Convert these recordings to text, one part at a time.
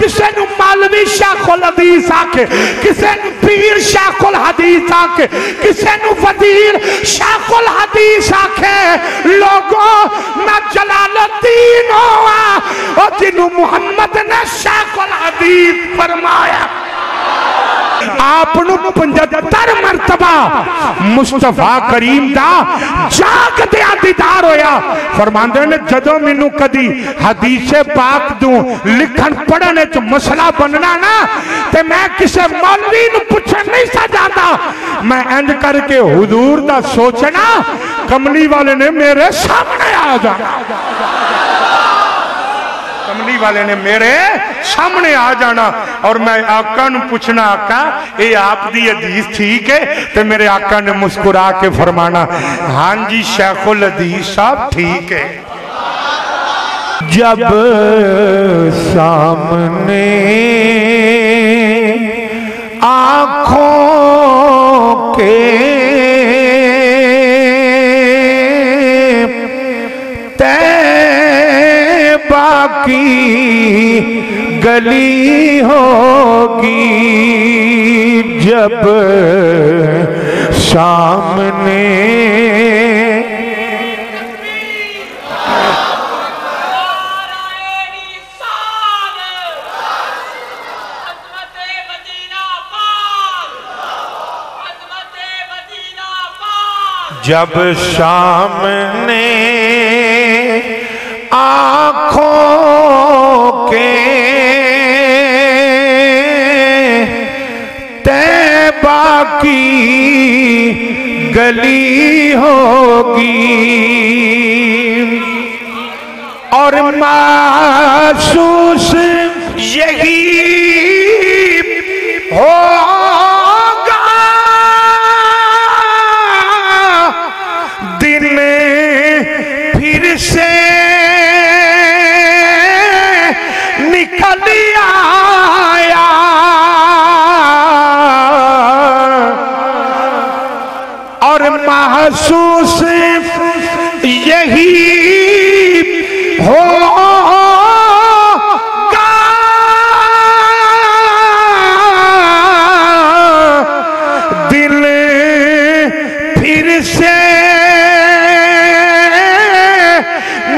किसे नु मौलवी शेखुल हदीस आके, किसे नु पीर शेखुल हदीस आके, किसे नु फकीर शेखुल हदीस आके। लोगों मैं जलालुद्दीन हुआ और जिन्हों मुहम्मद ने शेखुल हदीस फरमाया। आपनू 75 मरतबा मुस्तफा करीम दा जागदे दीदार होया। फरमांदे ने जदों मैनू कदी हदीसे पाक दूं लिखन पढ़ने च मसला बनना ना ते मैं किसे मौलवी नू पुछन नहीं सा जाता। मैं इंज करके हुजूर दा सोचना, कमली वाले ने मेरे सामने आ जाना, कमली वाले ने मेरे सामने आ जाना और मैं आका नू पूछना, आका ये आप दी हदीस ठीक है? तो मेरे आका ने मुस्कुरा के फरमाना, हाँ जी शेखुल हदीस साहब ठीक है। जब सामने आँखों के की गली होगी, जब सामने जब सामने आँखों के तैबा की गली होगी और महसूस यही होगा दिन फिर से निकल आया और महसूस यही होगा दिल फिर से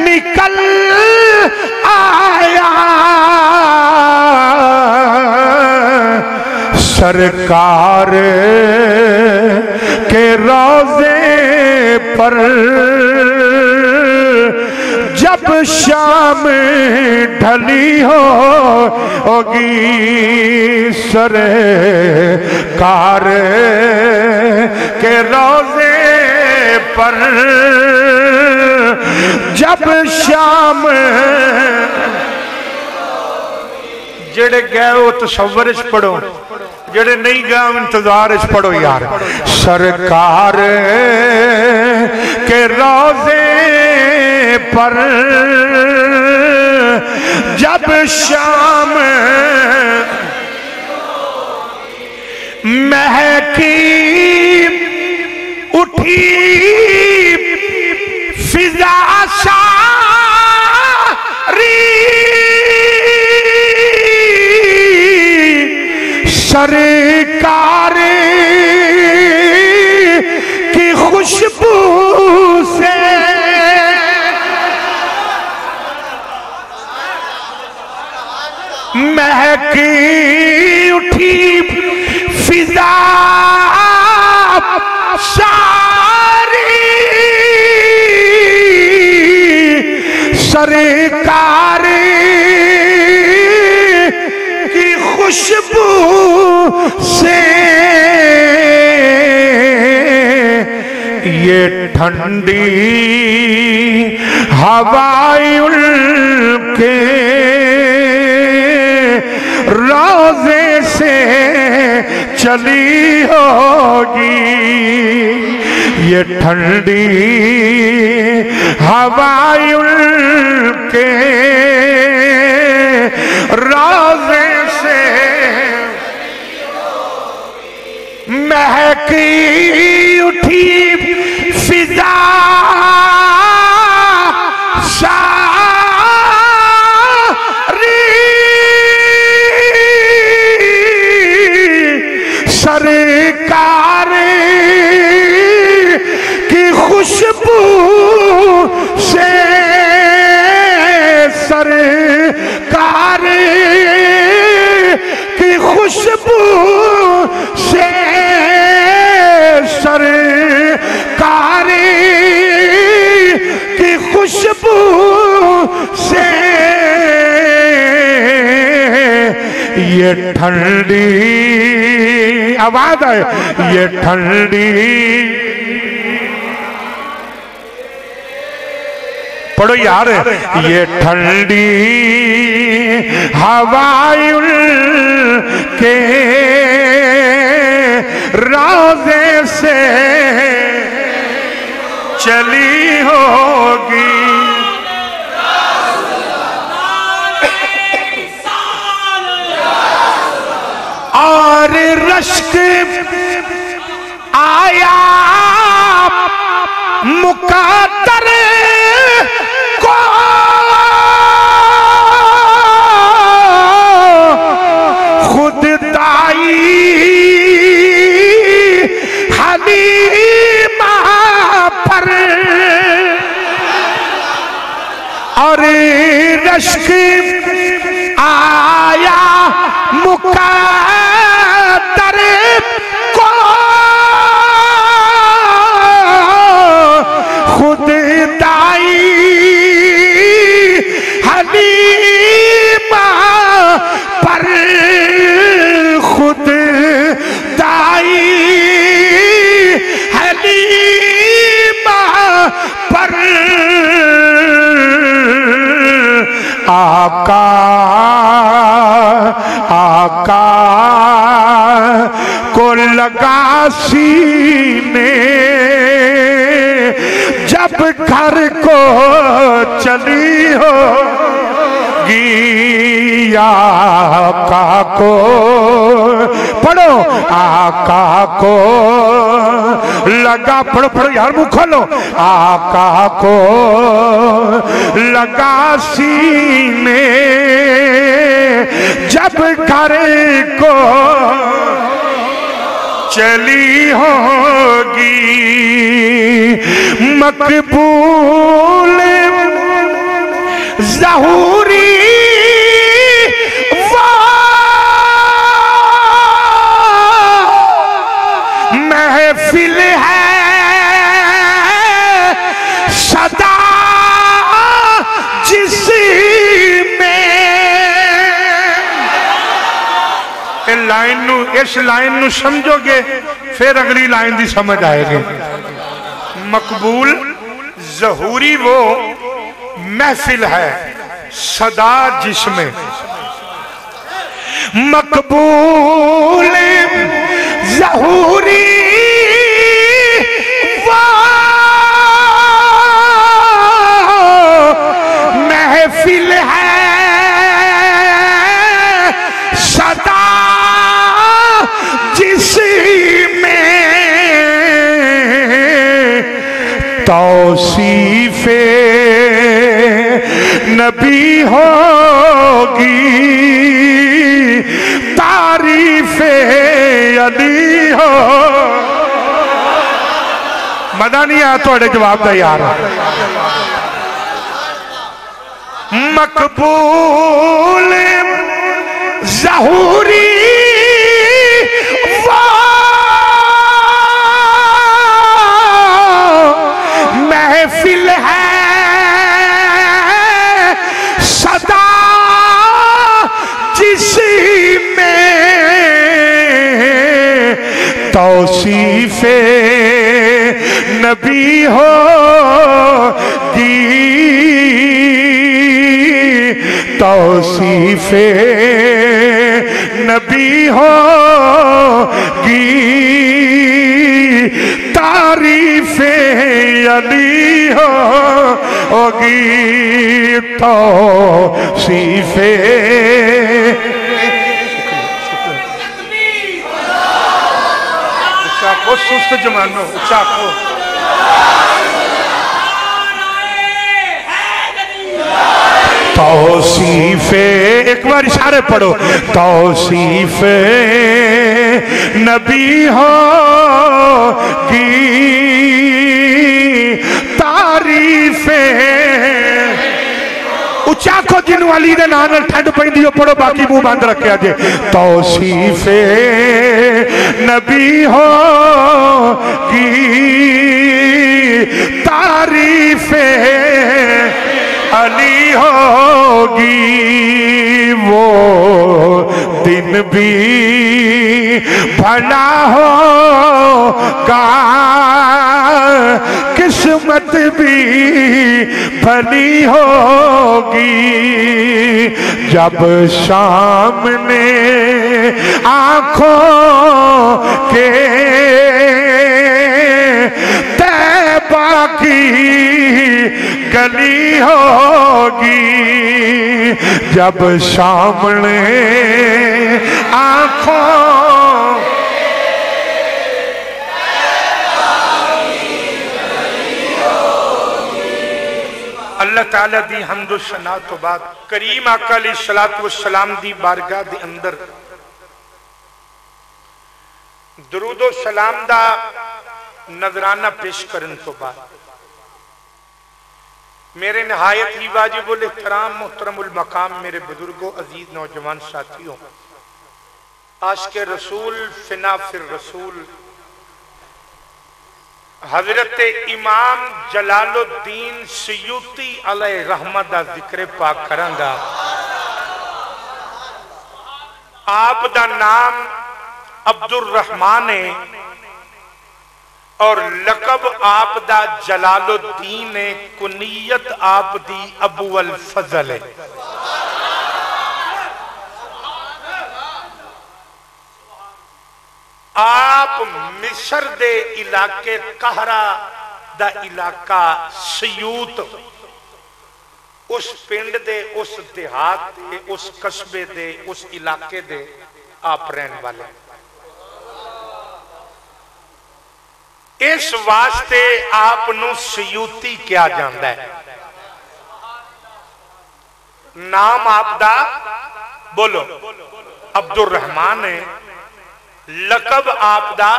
निकल आया। सरकार के रोज़े पर जब शाम ढली होगी, सरकार के रोज़े पर जब शाम जेड़े गए वो तसव्वुर च पढ़ो, जेड़े नहीं गए इंतजार च पढ़ो यार। सरकार के रोज़े पर जब शाम महकी उठी फिजा सारी, सरकार की खुशबू से महकी उठी फिजा सारी, सरकार की खुशबू से ये ठंडी हवाएं उनके रोज़े से चली होगी, ये ठंडी हवाएं उनके रोज़े से महकी उठी फिजा सारी, सरकार की खुशबू से, सरकार की खुशबू से, सरकार की खुशबू से ये ठंडी आवाज है, ये ठंडी, पढ़ो यार, ये ठंडी हवाएं के रोज़े से चली होगी, और रश्क आया मुक़द्दर को, खुद दाई हलीमा पर, और रश्क आया मुक़द्दर को, खुद दाई हलीमा पर, खुद दाई हलीमा पर, आका आका को लगा सीने जब घर को चली होगी, आका को पढ़ो, आका को लगा, पढ़ो पढ़ो यार मुंह खोलो, आका को लगा सीने जब घर को चली होगी, मकबूल ज़हूरी महफिल है सदा जिसमें, इस लाइन नू समझोगे फिर अगली लाइन दी समझ आएगी। मकबूल ज़हूरी वो महफिल है सदा जिसमें, मकबूल ज़हूरी वो महफिल है सदा जिसमें तौसीफ़े नबी होगी, तारीफ़े अली हो। मजा नहीं आया थोड़े जवाब का यार। मकबूल ज़हूरी वो महफिल है सदा जिसमें तौसीफ़े नबी होगी, तौसीफ़े नबी होगी, तारीफ़े अली होगी, तौसीफ़े वो सुस्त जमानो चाको तौसीफ़े, एक बार इशारे पढ़ो, तौसीफ़े नबी होगी तारीफे उच्चा को जिन्हों अली दे नाम ठंड पैंदी पढ़ो बाकी मुंह बंद रखे जे तौसीफे नबी होगी तारीफे अली होगी वो दिन भी भला होगा किस्मत भी भली होगी जब सामने आंखों के तैबा की गली होगी जब सामने आंखों अल्लाह ताला दी हम्दो सना तो बाद करीम आका अलैहिस्सलातु वस्सलाम दी बारगाह दे अंदर दरूदो सलाम दा नजराना पेश करन तो बाद मेरे नहायत ही वाजिबुल इहतराम मुहतरमुल मकाम मेरे बुजुर्गों अजीज नौजवान साथियों आशिक़े रसूल फिना फिर रसूल हजरत इमाम जलालुद्दीन सयूती अलैहि रहमत दा जिक्र पाक करांगा। आप दा नाम अब्दुर रहमान है और लकब आप दा जलालुद्दीन है कुनियत आप दी अबू अल फजल है। आप मिस्र दे इलाके कहरा दा इलाका सयूत उस पिंड दे उस देहात दे उस कस्बे दे उस इलाके दे आप रहने वाले इस वास्ते आपनू सयूती क्या जाता है। नाम आपदा बोलो अब्दुर रहमान है लकब आपदा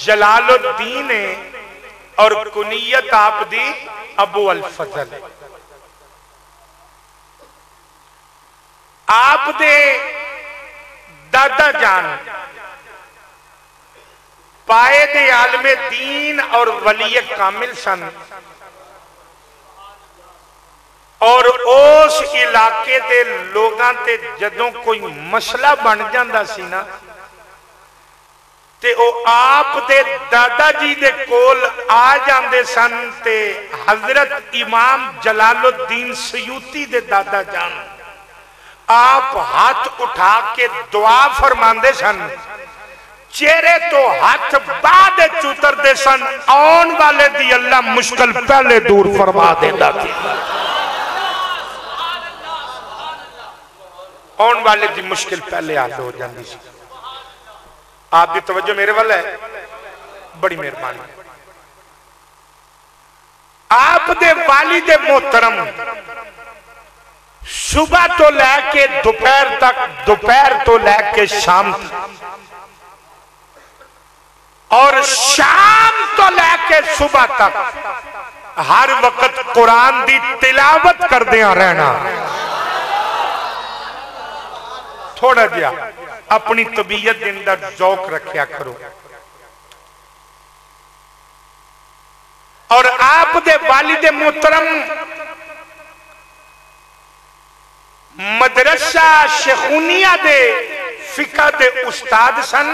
जलालुद्दीन है और कुनियत आपदी अबू अल फजल है। आप दे दादा जान पाए दे आलमे दीन और वली कामिल सन और उस इलाके दे लोगां ते जदों कोई मसला बन जांदा सी ना ते ओ आप दे दादा जी दे कोल आ जांदे सन ते हजरत इमाम जलालुद्दीन सयूती दे दादा जान आप हाथ उठा के दुआ फरमांदे सन चेहरे तो हाथ बाद उतरते सन आने वाले दी अल्लाह मुश्किल पहले दूर फरमा देता थी। आने वाले दी मुश्किल पहले हल हो जाती सी। आपकी तवज्जो मेरे वाल है बड़ी मेहरबानी। आप दे वालिद मोहतरम सुबह तो लैके दोपहर तक दोपहर तो लैके शाम तक और शाम तो लैके सुबह तक हर वक्त कुरान की तिलावत करदिया रहना। थोड़ा जिहा अपनी तबीयत के अंदर जौक रखा करो। और आप दे वालिद मोहतरम मदरसा शेखुनिया दे फिका दे उस्ताद सन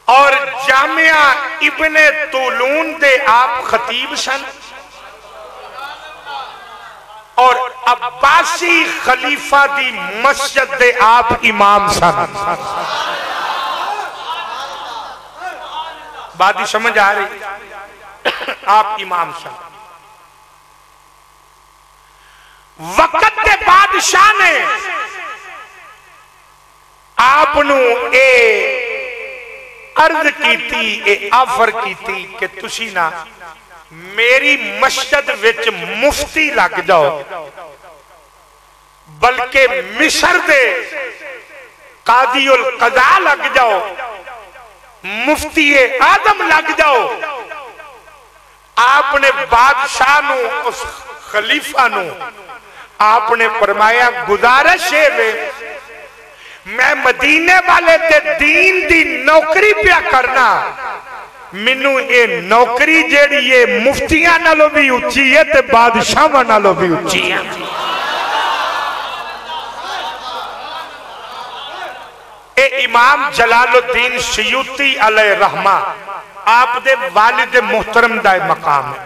और जामिया इब्ने तुलून दे आप खतीब सन और अब्बासी खलीफा दी मस्जिद दे आप इमाम सन। बात ही समझ आ रही आप इमाम सन। वक्त के बादशाह ने आपनू ए अर्ज की आफर की कि तुसी ना मेरी मस्जिद विच मुफ्ती लग जाओ बल्कि मिस्र दे काजी उल कज़ा लग जाओ, मुफ्ती आदम लग जाओ। आपने बादशाह नू, उस खलीफा नू आपने फरमाया गुजारिश है मैं मदीने वाले ते दीन दी नौकरी पिया करना, मैनू ये नौकरी जेड़ी है मुफ्तियां नालों भी उच्ची है ते बादशाहां नालों भी उच्ची है। ए इमाम जलालुद्दीन सयूती अलैहि रहमा आप दे वालिद मोहतरम दा मकाम है।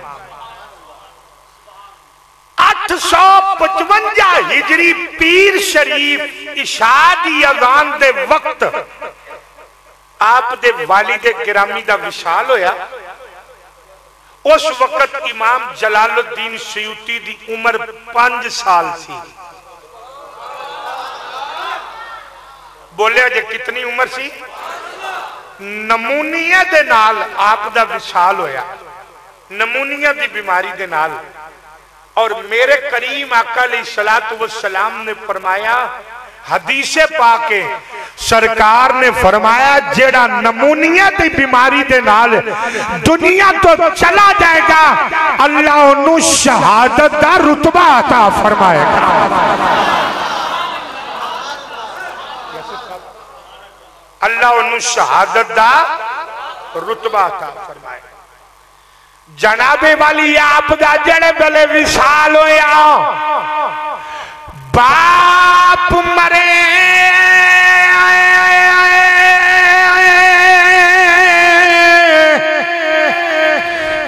855 हिजरी पीर शरीफ इशा दी अज़ान दे वक्त आप दे वालिद गिरामी दा विशाल होया। उस वक्त इमाम जलालुद्दीन सयूती दी उम्र 5 साल सी। बोलिया जे कितनी उम्र सी? नमूनिया दे नाल आप दा विशाल होया, नमूनिया दी बीमारी दे नाल। और मेरे करीम आका अलैहिस्सलातु वस्सलाम ने फरमाया, हदीसे पाके सरकार ने फरमाया जेड़ा नमूनिया दी बीमारी दे नाल दुनिया तो चला जाएगा, अल्लाह उन्हें शहादत दा रुतबा अता फरमाएगा। अल्लाह उन्हें शहादत दा रुतबा अता फरमाएगा। जनाबे वाली आप दा जड़े बेले विशाल होया, बाप मरे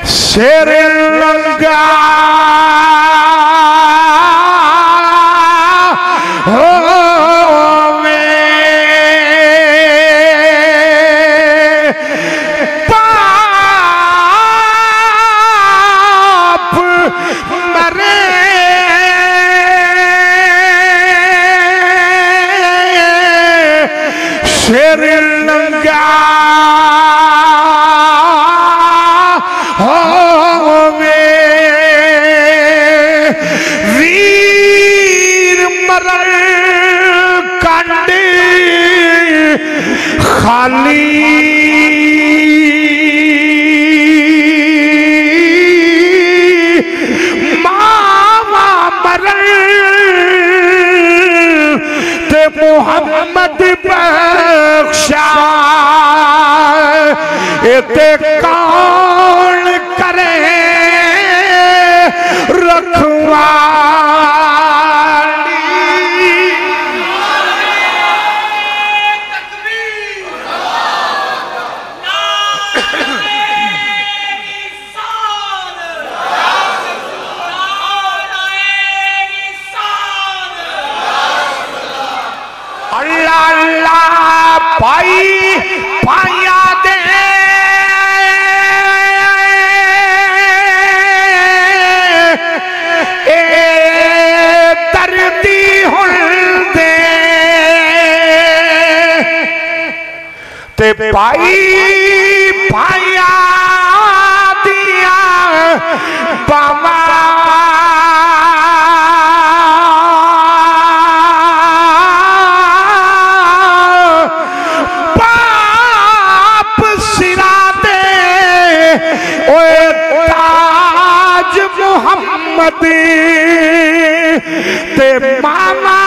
शेर लंगा खाली मामा मरल ते मोहम्मद बख्शा एते कौन करे रखवा। पाई पाया दे ए दर्दी हुण दे ते पाई पाया दिया बामा ते मामा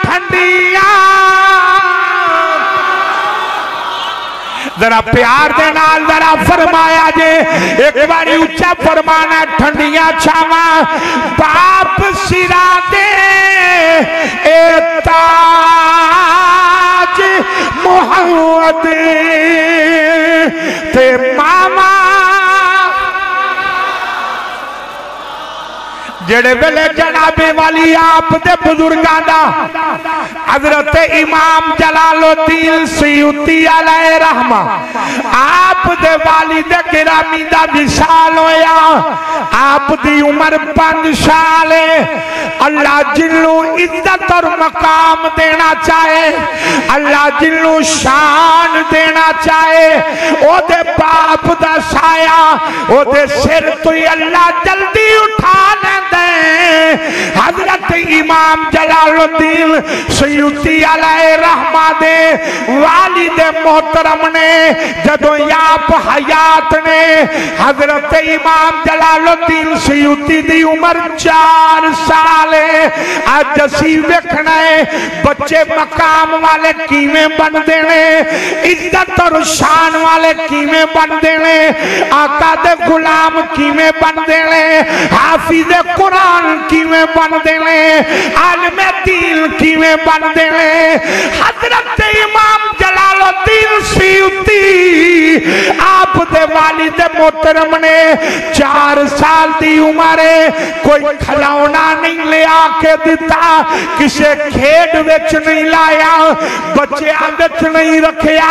ठंडिया। जरा प्यार दे नाल जरा फरमाया जे एक बारी उच्चा फरमाना, ठंडिया छावा बाप सिरा दे ए ताज मोहम्मद ते मामा। जेड़े वेले जनाबे वाली आप दे बुजुर्गां दा हजरत इमाम जलालुद्दीन सयूती अलैहि रहमा आप दे वालिद गिरामी दा विशाल होया। आप दी उम्र 5 साल है। अल्लाह जिन्नू इज्जत और मकाम देना चाहे, अल्लाह जिन्नू शान देना चाहे, ओदे बाप दा साया ओदे सिर तो ही अल्लाह जल्दी उठा लेंदा। हजरत इमाम जलालुद्दीन सयूती अलैहि रहमा दे वालिद मोहतरम ने जदों आप हयात ने हजरत इमाम जलालुद्दीन सयूती दी उम्र 4 साल है। अज असी वेखना है बच्चे मकाम वाले किवें बनते हैं, इज्जत और शान वाले किवें बनते हैं, आका दे गुलाम किवें बनते हैं, हाफिज कुरान किवें बनते हैं, आलिम दीन किवें बनते हैं। हजरत इमाम जलालुद्दीन सयूती आप दे वालिद मोहतरम ने 4 साल दी उम्र कोई खिलौना नहीं ले आके दिता, किसे खेड विच नहीं लाया, बच्चियां विच नहीं रखिया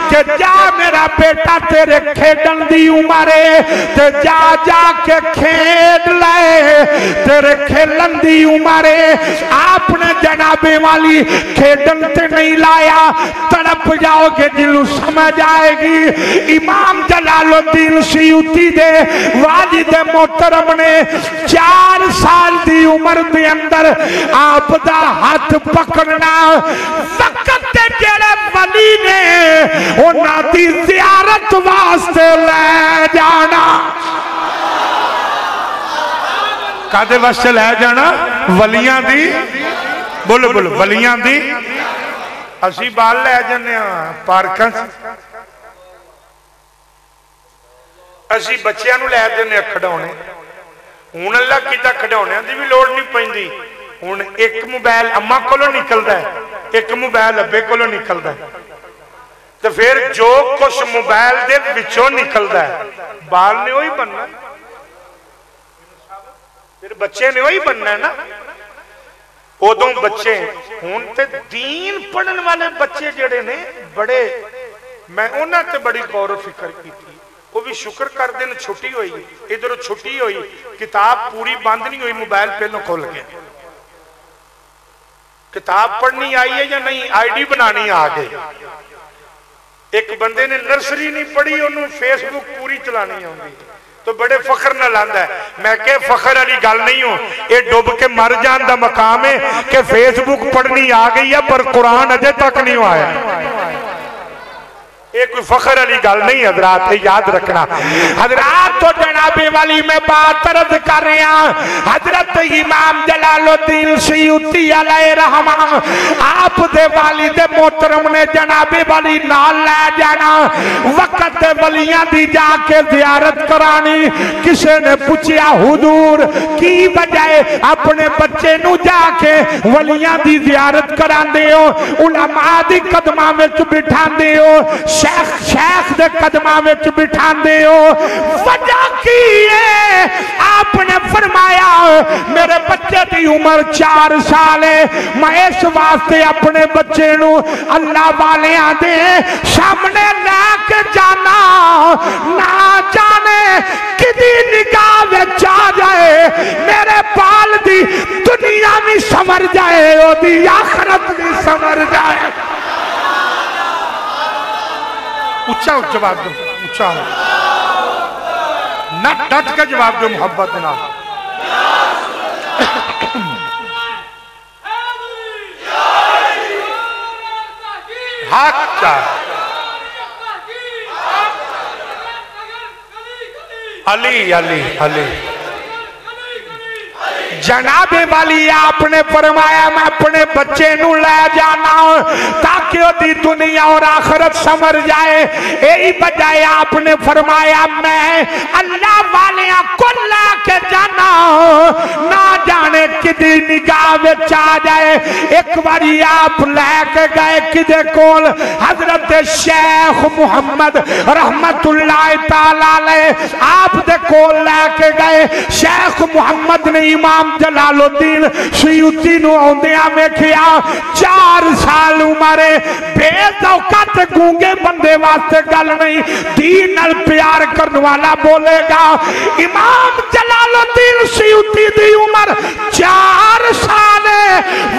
कि जा मेरा बेटा तेरे खेडन दी उम्र है ते जा जा के खेड ले, तेरे खेलन दी उम्र है। आपने जनाबे वाली खेडन ते नहीं लाया, तड़प जाओगे जिन्हों समझ आएगी। इमाम जलालुद्दीन सयूती दे वालिद मोहतरम ने 4 साल दी उम्र के अंदर आप दा हाथ पकड़ना, वक्त जेड़े वली ने उन्हां दी ज़ियारत वास्ते ले जाना। कादे वास्ते ले जाना? वलियां दी, बोलो बोलो, वलियां दी। असी बाल ले जाने पार्कां, असी बच्चियां नूं लै जाने खिडौने। हुण अल्लाह कीता खिडौणियां दी भी लोड़ नहीं पैंदी। हुण एक मोबाइल अम्मा कोलों निकलदा है, एक मोबाइल अब्बे कोलों निकलदा है, तो फिर जो कुछ मोबाइल दे विचों निकलदा है बाल ने वही बनना, फिर बच्चे ने वही बनना है ना। उदों बच्चे हुण ते दीन पढ़न वाले बच्चे जेड़े ने बड़े, मैं उन्हां ते बड़ी गौर फिक्र की, वो भी शुक्र कर दिन छुट्टी हुई, इधरों छुट्टी हुई, किताब पूरी बंद नहीं हुई, मोबाइल पहलों खोल गया। किताब पढ़नी आई है या नहीं, आईडी बनानी आ गई। एक बंदे ने नर्सरी नहीं पढ़ी, उन्होंने फेसबुक पूरी चलानी आती, तो बड़े फखर नाल आंदा है। मैं कह फखर वाली गल नहीं हो, ये डुब के मर जाने का मकाम है कि फेसबुक पढ़नी आ गई है पर कुरान अजे तक नहीं आया। ये कोई फखर वाली गल नहीं हजरात, याद रखना। हजरात तो जनाबे वाली मैं बात अर्ज कर रहा, हजरत इमाम जलालुद्दीन सयूती अलैहि रहमा आप दे वालिद मोहतरम ने जनाबे वाली नाल ले जाना, वक्त वलियां दी जाके जियारत करानी। किसी ने पूछा हुजूर की वजह अपने बच्चे नू जाके वलियां दी जियारत करांदे हो, उलमा दी कदमां विच बिठांदे हो, शेख दे कदमां विच बिठांदे हो, वजह की है? आपने फरमाया मेरे बच्चे की उम्र 4 साल है, मैं इस वास्ते अपने बच्चे नू अल्लाह वालियां दे सामने लैके जाना, ना जाने किदी निगाह विच आ जाए, मेरे बाल दी दुनिया भी संवर जाए, ओदी आखिरत भी संवर जाए। उच्चा जवाब दो, उच्चा न डट के जवाब दो, मोहब्बत ना। हक अली अली अली जनाबे वाली आपने फरमाया मैं अपने बच्चे नू ले जाना ताकि ओदी दुनिया और आखिरत समझ जाए। यही बजाय आपने फरमाया मैं अल्लाह वाले को लेके जाना, ना जाने किदी निगाह विच आ जाए। एक बारी आप लेके गए किदे कोल, हजरत शेख मुहम्मद रहमतुल्लाह ताला अलैह आप दे कोल लेके गए। शेख मुहम्मद ने इमाम जलालुद्दीन सयूती नू आउंदियां वेखिया, 4 साल उम्र, बेऔकात गूंगे बंदे वास्ते गल नहीं, दीन नाल प्यार करने वाला बोलेगा। इमाम जलालुद्दीन सयूती दी उम्र 4 साल,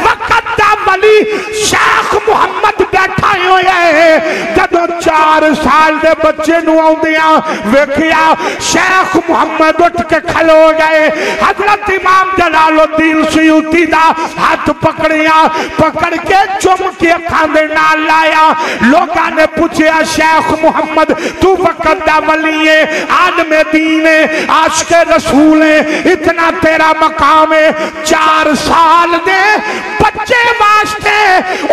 वक्त दा वली शेख मुहम्मद बैठा होया है। जदों 4 4 साल के बच्चे आउंदियां वेखिया शेख मुहम्मद उठ के खलो गए। हजरत इमाम जलालुद्दीन सयूती दा हाथ पकड़िया, पकड़ के चुम के अखां दे नाल लाया। लोगों ने पूछा शेख मुहम्मद तू वक़्त दा वली है, आलिम दीन है, आशिक़े रसूल है, इतना तेरा मकाम है, 4 साल दे बच्चे वास्ते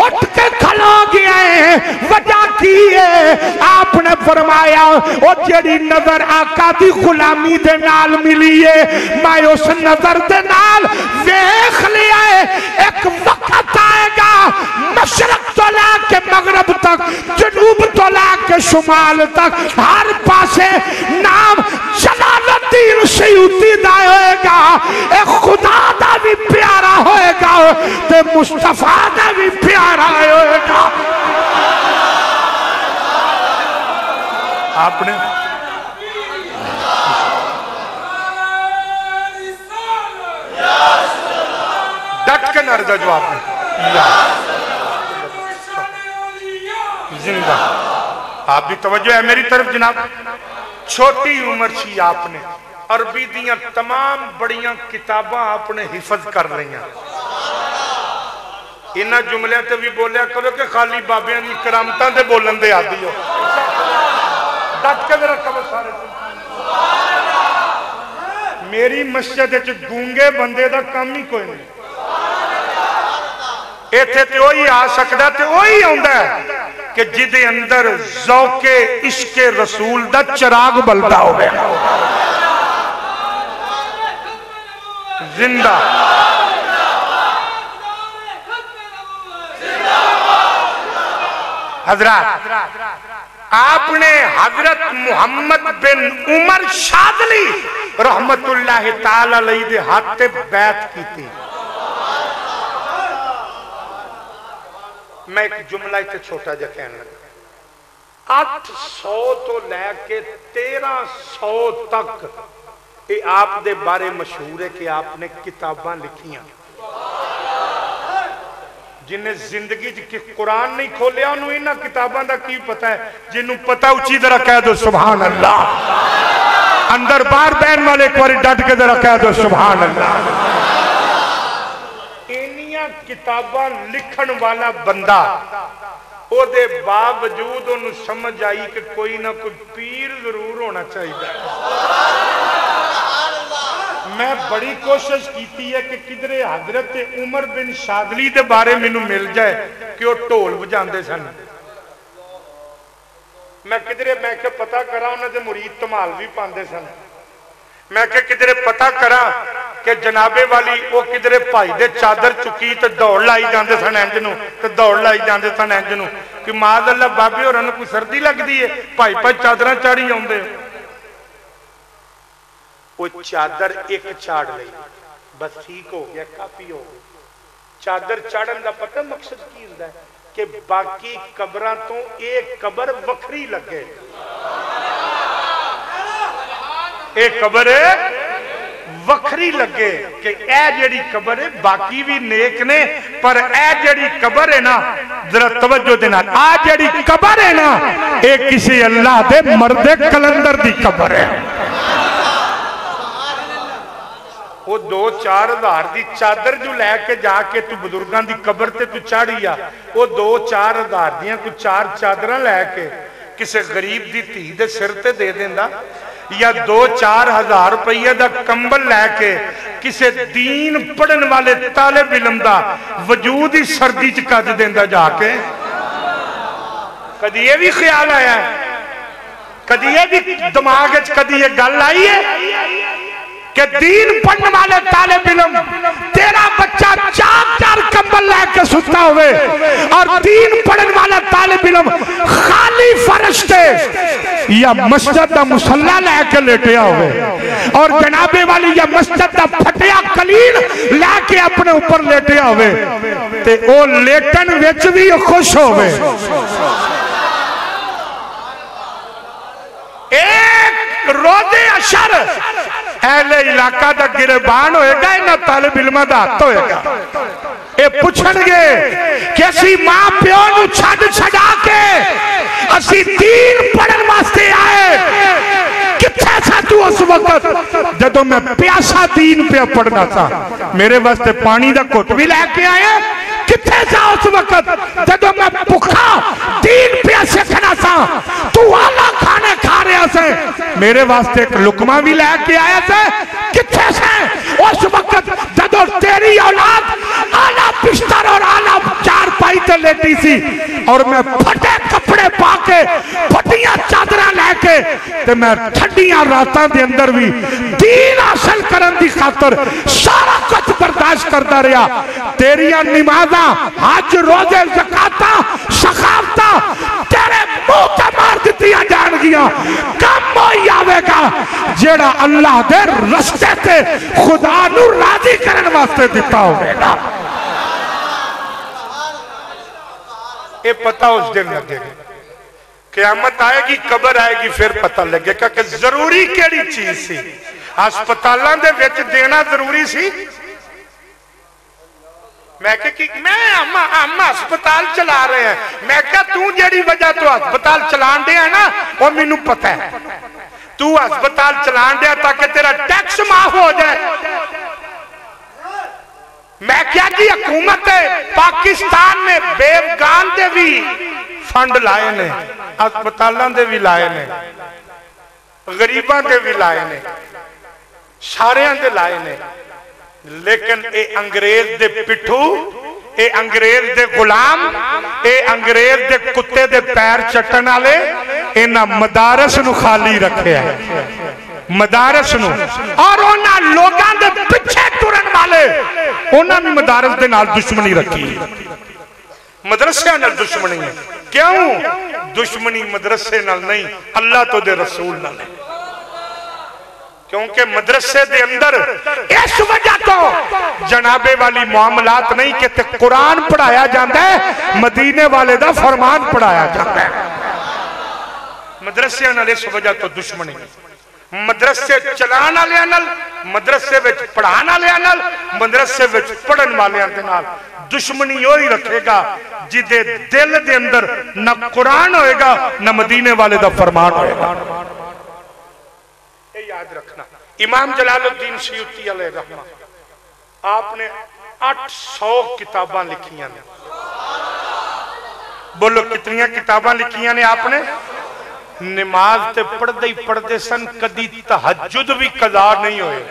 उठ के खलो गया है, वजह की है? आपने फरमाया ओ जेड़ी नजर आका दी गुलामी दे नाल मिली है, मैं उस नजर दे नाल देख लिया है। एक वक्त आएगा मशरक तो लाके मगरब तक, जनूब तो लाके शुमाल तक, हर पासे नाम जलालुद्दीन सयूती दा होएगा। एक खुदा दा भी प्यारा होएगा ते मुस्तफा दा भी प्यारा होएगा। आपने डट के नर्जा जवाब जिंदा। आप भी तवज्जो है मेरी तरफ जनाब। छोटी उम्र थी आपने अरबी दियां तमाम बड़ियां किताबां आपने हिफज कर लिया। इन्हां जुमलियां ते भी बोलिया करो कि खाली बाबियां दी करामतां ते बोलन दे आदी हो। डट के मेरा कब सारे मेरी मस्जिद गूंगे बंदे का काम ही कोई नहीं। इत्थे ते वही आ सकदा ते वही आउंदा है कि जिदे अंदर ज़ौके इश्के रसूल दा चिराग बलदा होवे। जिंदा हजरत आपने हजरत मुहम्मद बिन उमर शादली रहमतुल्लाह ताला अलैहि दे हाथ ते बैत की थी। मैं एक जुमला इत्थे छोटा जिहा कहन लगा। 800 तो लैके 1300 तक ये आप दे बारे मशहूर है कि आपने किताबां लिखियां। जिन्हें जिंदगी कुरान नहीं खोलिया उन्होंने इन्हां किताबां दा की पता है। जिन्हों पता उची जरा कह दो सुभान अल्लाह। अंदर बाहर बहन वाले एक बार डट के जरा कह दो सुभान अल्लाह। इन्नियां किताबां लिखण वाला बंदा ओदे बावजूद उन्हें समझ आई कि कोई ना कोई पीर जरूर होना चाहिए। मैं बड़ी कोशिश की है कि किधरे हजरत उमर बिन शादली के बारे मैनू मिल जाए कि वह ढोल बजाते सन। मैं किधरे मैं पता करा उन्होंने मुरीद धमाल भी पाते सन। मैं किधरे पता करा कि जनाबे वाली वो किधरे भाई दे चादर चुकी तो दौड़ लाई जाते सन इंज नूं ते दौड़ लाई जाते सन इंज नूं कि माद अल्लाह बाबे होरां नूं कोई सर्दी लगती है, भाई भाई चादर चाड़ी आउंदे। वो चादर एक चाड़ ली बस ठीक हो गया, काफी हो गया। चादर चाड़न का पता मकसद की होंदा है कि बाकी कबरां तो एक कबर वखरी लगे। एक कबर वखरी लगे कि ए जेड़ी कबर है बाकी भी नेक ने, पर ए जेड़ी कबर है ना जरा तवज्जो दे नाल, आ जेड़ी कबर है ना ये किसी अल्लाह दे मर्दे कलंदर दी कबर है। वो 2-4 हज़ार की चादर जो लैके जाके तू बुजुर्गों की कबर ते तू चाड़ी आ, वो 2-4 हज़ार दियां कोई 4 चादर लैके किसी गरीब की धी दे सिर ते दे देंदा, या 2-4 हज़ार रुपये का कंबल लैके किसी दीन पढ़न वाले तालिब इल्म दा वजूद ही सर्दी च कज देंदा जाके। कदी ये भी ख्याल आया, कदी ये भी दिमाग च कदी ये गल आई है कि दीन पढ़ने वाले तालिब इल्म तेरा बच्चा 4-4 कंबल लेके सुता हुए और दीन पढ़ने वाला तालिब इल्म खाली फर्श पे या मस्जिद का मुसल्ला लेके लेटिया हुए और जनाबे वाली या मस्जिद का फटिया कलीन लेके अपने ऊपर लेटिया हुए ते ओ लेटन विच भी खुश होवे। एक रोजे अशर अहले इलाका दा गिरबान होएगा, इन्हां तालिब इल्मां दा हत्थ होएगा। ये पूछणगे कि असी मां प्यो नूं छड्ड छड़ा के असी दीन पढ़न वास्ते आए, किथे सा तू उस वक्त जदों मैं प्यासा दीन पे पढ़ना था? मेरे वास्ते पानी दा घुट भी लैके आया? किथे सा उस वक्त जदों मैं भुखा दीन पे सीखना था? तू आला खाने खा रहा से, मेरे वास्ते एक लुकमा भी लैके आया से? किथे से उस वक्त जदों तेरी औलाद आला बिस्तर और आला चारपाई ते लेटी सी और मैं फटे कपड़े पा के फटियां चादर लैके ते मैं ठंडियां रातां दे अंदर भी दीन हासिल करन दी खातर सारा कुछ बर्दाश्त करता रहा। तेरियां नमाज़ां, हज, रोजे, ज़काता, सखावता तेरे मुंह ते मार दित्तियां जाणगियां। कम होई आवेगा जेड़ा अल्लाह दे रस्ते ते खुदा नूं राजी करन वास्ते दिता होवेगा। ये पता उस दिन लगेगा, क़यामत आएगी, कब्र आएगी, फिर पता लगेगा कि जरूरी केड़ी चीज सी। हस्पतालों दे विच देना जरूरी सी। मैं अम्मा हस्पताल चला रहे हैं, मैं क्या तू जेड़ी वजह तो हस्पताल चलान दिया ना वो मैनू पता है। तू हस्पताल चलान दिया ताकि तेरा टैक्स माफ हो जाए। मैं क्या जी हुकूमत पाकिस्तान ने बेवगान दे भी फंड लाए ने, हस्पतालों दे भी लाए ने, गरीबों दे भी लाए ने, सारियां दे लाए ने, लेकिन ये अंग्रेज दे पिट्ठू, ये अंग्रेज दे गुलाम, ये अंग्रेज दे कुत्ते दे पैर चटन वाले इन्हां मदारस नूं खाली रखे है, मदारस नूं। और उन्हां लोगां दे पिछे टुरन वाले उन्हां भी मदारस दे नाल दुश्मनी रखी, मदरसे नाल दुश्मनी है। क्यों दुश्मनी? मदरसे नाल नहीं, अल्लाह तो दे रसूल नाल। क्योंकि मदरसे दे अंदर इस वजह तो जनाबे वाली मामलात नहीं कि कुरान पढ़ाया जाता है, मदीने वाले दा फरमान पढ़ाया जाता है। मदरसे नाल इस वजह तो दुश्मनी, मदरसे चलाने वाले नाल, मदरसे विच पढ़ाने वाले नाल, मदरसे विच पढ़न वाले दे नाल दुश्मनी वही रखेगा जिदे दिल दे अंदर न कुरान होएगा न मदीने वाले दा फरमान होएगा। ये याद रखना। इमाम जलालुद्दीन सयूती अलैहि रहमा, आपने 800 किताबां लिखियां ने। बोलो कितनी किताबां लिखियां ने आपने? नमाज ते पढ़ते ही पढ़ते सन, कदी तहज्जुद भी कदा नहीं होए।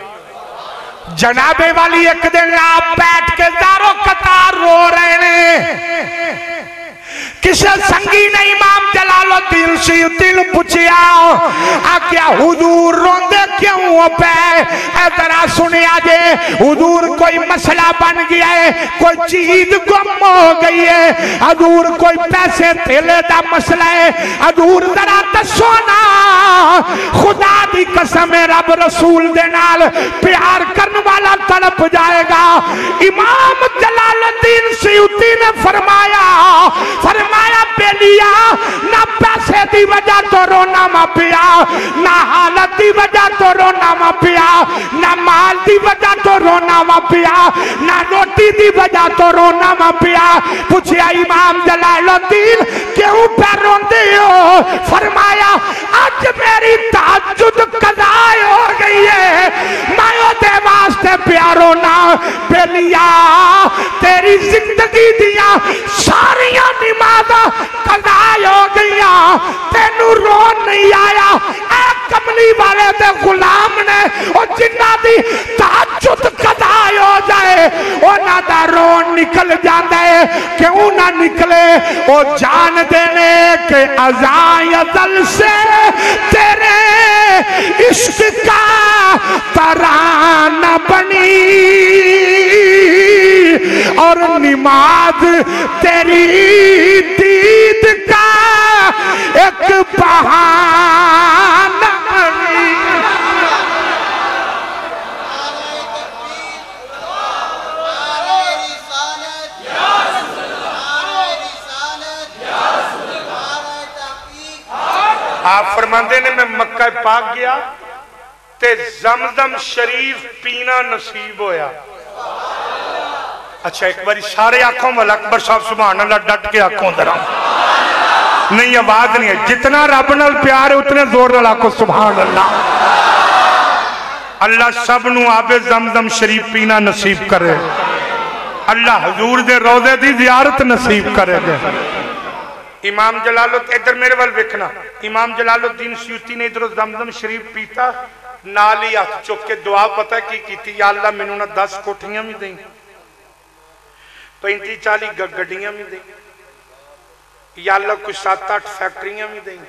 जनाबे वाली एक दिन आप बैठ के दारो कतार रो रहे ने। किसी संगी ने इमाम जलालुद्दीन सयूती ने पूछा, क्या हुजूर रोंदे क्यों पे? जरा सुनिया जे, हुजूर कोई मसला बन गया है, कोई चीज गुम हो गई है, हुजूर कोई पैसे थेले का मसला है, हुजूर जरा दसो ना। खुदा दी कसम है, रब रसूल दे नाल प्यार करने वाला तड़प जाएगा। इमाम जलालुद्दीन सयूती ने फरमाया बेलिया, ना पैसे की वजह तो रोना मापिया, ना हालत की वजह तो रोना मापिया, ना माल की वजह तो रोना मापिया, ना रोटी की वजह तो रोना मापिया। पूछया इमाम जलालुद्दीन क्यों पे रोंदे हो? फरमाया आज मेरी तहज्जुद कज़ा हो गई है, मैं ओदे वास्ते प्यारो ना। बेलिया तेरी जिंदगी दिया सारियां नमाज़ां कज़ा हो गईयां, तेनू रोन नहीं आया। ऐ कमली वाले दे गुलाम ने ओ जिन्ना दी तहज्जुद कज़ा हो जाए उन्हां दा रोन निकल जाता है। क्यों ना निकले? ओ जान देने के अज़ां अज़ल से तेरे इश्क का तराना बनी, और नमाज तेरी दीद का एक बहाना बनी। आप फरमाते ने मैं मक्का पाक गया ते जमजम शरीफ पीना नसीब होया। अच्छा एक बार सारे आखों वाल अकबर साहब सुभान अल्लाह, डट के आखों जरा, नहीं आवाज नहीं है। जितना रब नाल प्यार है उतने जोर नाल आखो सुभान अल्लाह। अल्लाह सब नू आबे जमजम शरीफ पीना नसीब करे, अल्लाह हजूर दे रोजे दी जियारत नसीब करेगा। इमाम जलालुद्दीन, इधर मेरे वाल देखना, इमाम जलालुद्दीन सयूती ने इधरों जमजम शरीफ पीता, नाल ही हाथ चुक के दुआ पता की कीती, या अल्लाह मैनू ना 10 कोठियां भी दें, 35-40 गड्डियां भी दें, या अल्लाह कुछ 7-8 फैक्ट्रियां भी दें,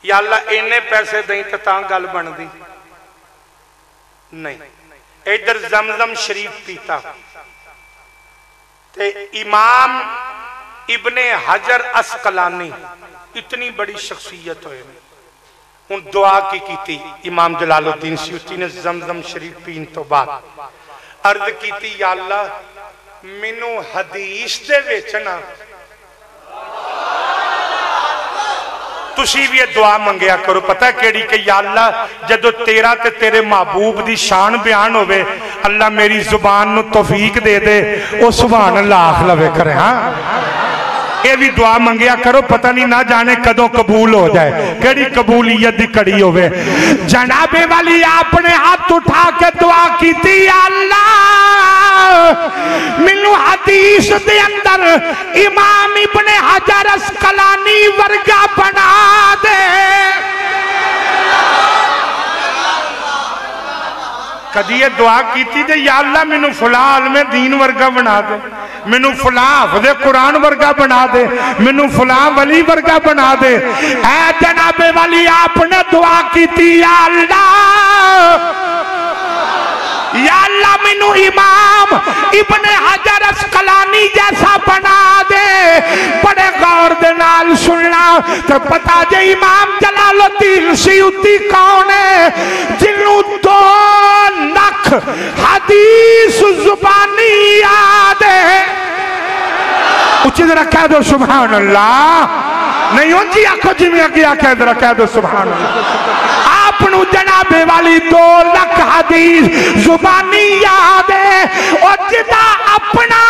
या अल्लाह इन्ने पैसे दें तो तां गल बनदी नहीं। इधर जमजम शरीफ पीता ते इमाम इब्ने हजर अस्कलानी इतनी बड़ी शख्सियत हुए, हुन दुआ की इमाम जलालुद्दीन सयूती ने जमजम शरीफ पीन तो बाद अर्ज की, या अल्लाह मैनू हदीस दे विच ना तुसी भी ये दुआ मंगया करो, पता केड़ी कि या अल्लाह जदों तेरा ते तेरे महबूब दी शान बयान होवे, अल्लाह मेरी जुबान नू तौफीक दे दे ओ सुभान अल्लाह आख लवे करे। हाँ ये भी दुआ मंगया करो, पता नहीं ना जाने कदों कबूल हो जाए, केड़ी कबूलियत दी कड़ी होवे। जनाबे वाली आपने हाथ उठा के दुआ की, अल्लाह मैनू हदीस दे अंदर इमाम इब्ने हजर अस्कलानी वर्गा बना दे। कदी ये दुआ की थी, या अल्लाह मैनू फला आलमे दीन वर्गा बना दे, मैनू फला हाफिज़े कुरान वर्गा बना दे, मैनू फला वली वर्गा बना दे। ऐ जनाबे वाली आपने दुआ की थी, या अल्लाह मैनू इमाम इब्ने हजर अस्कलानी जैसा बना दे। बड़े गौर दे नाल सुनना तो पता जे इमाम जलालुद्दीन सयूती कौन है, जिन्नू 2 लाख हदीस जुबानी याद है। उच्ची जरा कह दो सुभान अल्लाह, नहीं उंची आखो जिम्मे अगे आख्या, जरा कह दो सुभान अल्लाह। आपनू जनाबे वाली 2 लाख हदीस जुबानी याद है, और जिदा अपना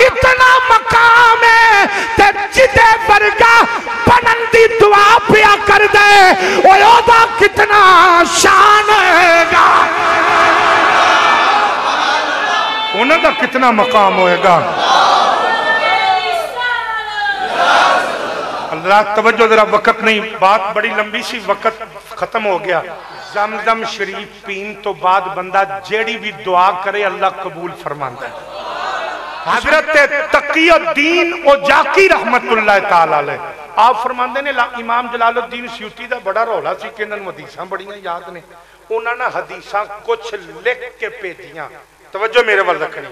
इतना मकाम है ते जिदे वर्गा बनन दी दुआ पिया कर दे, ओदा कितना शान होगा, उन्हां दा कितना मकाम होएगा। अल्लाह तवज्जो जरा, वक्त नहीं, बात बड़ी लंबी सी, वक्त खत्म हो गया। जमजम शरीफ पीन तो बाद बंदा जेड़ी भी दुआ करे अल्लाह कबूल फरमांदा है। हजरत तकीउद्दीन उजाकी रहमतुल्लाह ताला अलैह आप फरमांदे ने, इमाम जलालुद्दीन सयूती दा बड़ा रौला सी कि इन्हां नूं हदीसां बड़ियां याद ने, उन्हां ने हदीसां कुछ लिख के भेजियां, तवज्जो मेरे वाल रखनी,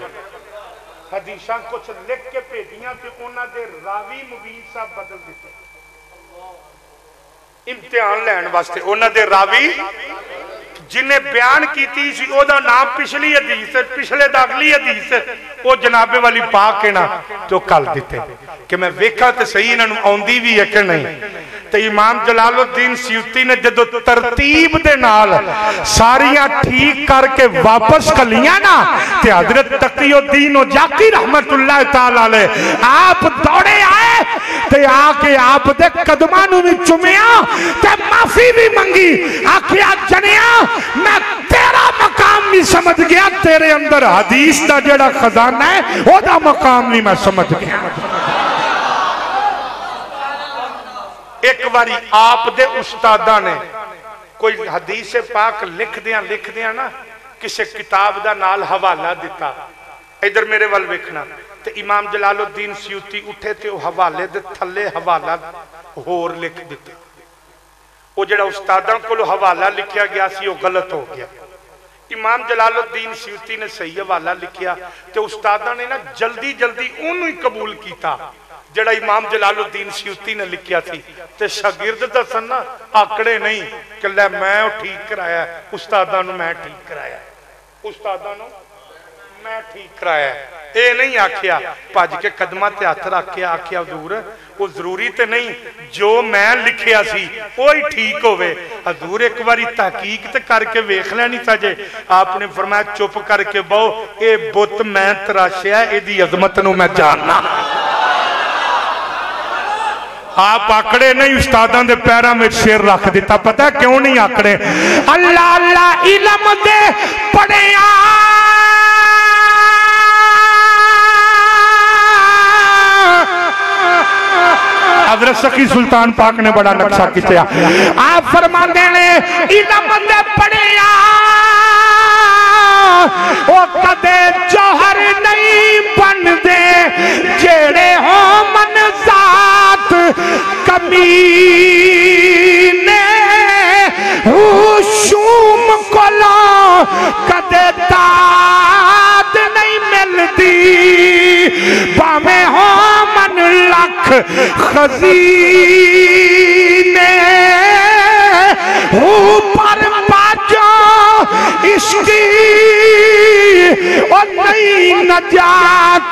हदीसां कुछ लिख के भेजियां ते उन्हां दे रावी मुबीन साहब बदल दिते इम्तिहान लैण वास्ते। उन्हां दे रावी जिन्हें बयान की सी ओदा नाम पिछली हदीस, पिछले दा अगली हदीस, वो जनाबे वाली पा के ना तो कल दिते कि मैं वेखा तो सही इन्हां नूं आउंदी भी है कि नहीं। तो इमाम जलालुद्दीन सयूती ने जदों तरतीब दे नाल सारियां ठीक करके वापस कलियां ना, ते हजरत तकीउद्दीन उजाकी रहमतुल्लाह ताला अलैह आप दौड़े आए ते आके आप दे कदमां नूं भी चुमिया ते माफी भी मंगी, आखिया जनिया मैं तेरा मकाम भी समझ गया, तेरे अंदर हदीस दा जेड़ा खजाना है ओदा मकाम भी मैं समझ गया। एक बारी आप दे उस्तादा ने कोई हदीस पाक लिख दिया ना किसी किताब दा नाल हवाला दिता, इधर मेरे वाल वेखना, ते इमाम जलालुद्दीन सयूती उठे ते हवाले दे थल्ले हवाला होर लिख दिते। वो जेड़ा उस्तादां कोलों हवाला लिखिया गया सी वो गलत हो गया। इमाम जलालुद्दीन सयूती ने सही हवाला लिखिया ते उस्तादां ने ना जल्दी जल्दी उन्होंने ही कबूल किया जेड़ा इमाम जलालुद्दीन सयूती ने लिखिया थी। ते शागिर्द दसन ना आकड़े नहीं कि लै मैं ठीक कराया, उस्तादां नूं मैं ठीक कराया, उस्तादां नूं मैं ठीक कराया। ये नहीं आखिया भज के कदमां ते हथ रख के आखिया हजूर वो जरूरी तो नहीं जो मैं लिखिया सी वो ही ठीक होवे। हजूर एक बारी तहकीक ते करके वेख लेनी सजे। आपने फरमाया चुप करके बहो, ये बुत मैं तराशिया, इहदी अजमत नूं मैं जानना। आप आकड़े नहीं, उस्तादां दे पैरां में सिर रख दिता। पता क्यों नहीं आकड़े? अल्लाह अल्लाह इलम दे पढ़िया हजरत सखी सुल्तान पाक ने बड़ा नक्शा खिंचा। आप फरमाते ने इलम दे पढ़िया ओ कदे जौहर नहीं बनदे जेड़े हो मन जात कमीने हुशूम कोलो कदे दाद नहीं मिलती भावें हो मन लख खजीने ऊपर बाजो इसकी और नई नजात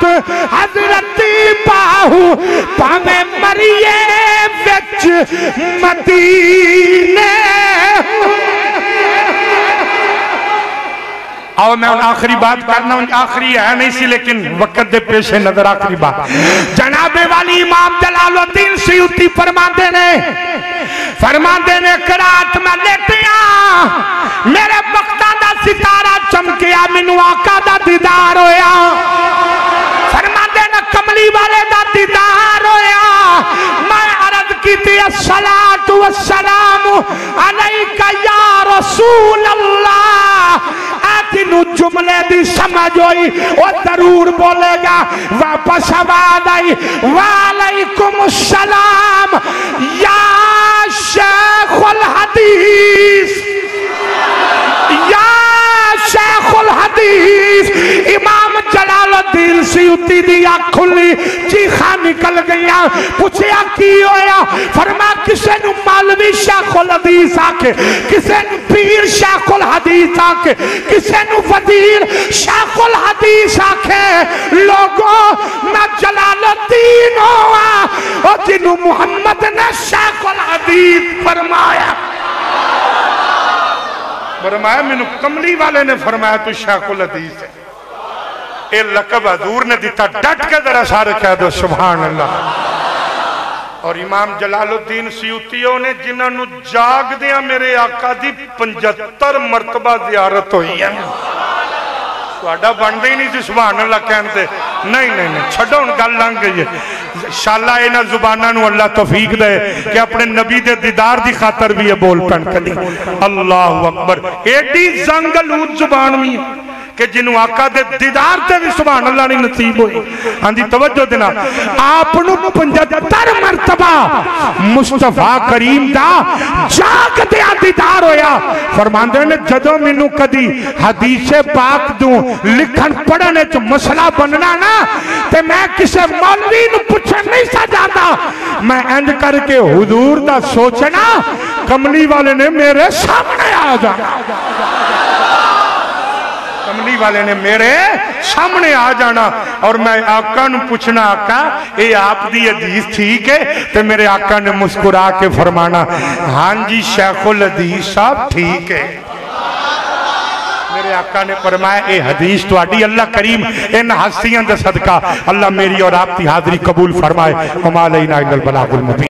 हजरती बाहू भावे मरिए बिच मदीने। और मैं आखिरी बात करना, आखिरी है नहीं सी लेकिन वक्त दे पेशे नजर आखिरी बात। जनाबे वाली इमाम जलालुद्दीन सयूती फरमाते ने करात में लेटिया मेरे बख्ता दा सितारा चमकिया, मैनू आका दा दीदार होया। फरमाते ने कमली वाले दा दीदार होया। मैं अर्ज की अस्सलातु वस्सलामु अलैका या रसूल अल्लाह। तेनू जुमले दी समझ होई वो जरूर बोलेगा। वापस आवाज आई वालेकुम सलाम या शेखुल हदीस, या शेखुल हदीस। इमाम जलालुद्दीन सयूती दी आँख खुली, चीखा निकल गईया। पूछया की होया? फरमा किसे नु मौलवी शेखुल हदीस आके, किसे नु पीर शेखुल हदीस आके, किसे नु वजीर शेखुल हदीस आके। लोगों मैं जलालुद्दीन हुआ और जिन्हों मुहम्मद ने शेखुल हदीस फरमाया। फरमाया मैनू कमली वाले ने फरमाया तू शेखुल हदीस है। ये लकब हजूर ने दिता, डट के जरा सारे कह दो सुभान अल्लाह। और इमाम जलालुद्दीन सयूतियों ने जिन्होंने जागदिया मेरे आका दी 75 मरतबा जियारत हुई है। बनता ही नहीं सी सुभान अल्लाह कहते। नहीं नहीं नहीं छो हूँ गल लंघ गई है। शाला इन्होंने जुबानों अल्लाह तौफीक दे कि अपने नबी के दीदार की खातर भी ये बोल पन कदी। अल्लाह अकबर। एडी जंगलूद जुबान भी कि जिन्हों आका दे दीदार ते भी सुभान अल्लाह नहीं नसीब हुई। हाँ जी तवज्जो देना। आपनू 75 मरतबा मुस्तफा करीम दा जागदिया दीदार होया। फरमांदे ने जदों मैनू कदी हदीसे पाक दू लिखन पढ़ने च मसला बनना ना ते मैं किसे मौलवी नू पुछण नहीं सा जाता। मैं इंज करके हुजूर दा सोचना, कमली वाले ने मेरे सामने आ जाना। कमली वाले ने मेरे सामने आ जाना और मैं आका नू पूछना, आका ये आप दी हदीस ठीक है? तो मेरे आका ने मुस्कुरा के फरमाना, हाँ जी शेखुल हदीस साहब ठीक है। मेरे आका ने फरमाया ये हदीस तुहाडी अल्लाह करीम इन हस्तियां दा सदका अल्लाह मेरी और आपकी हाजरी कबूल फरमाए। हमारे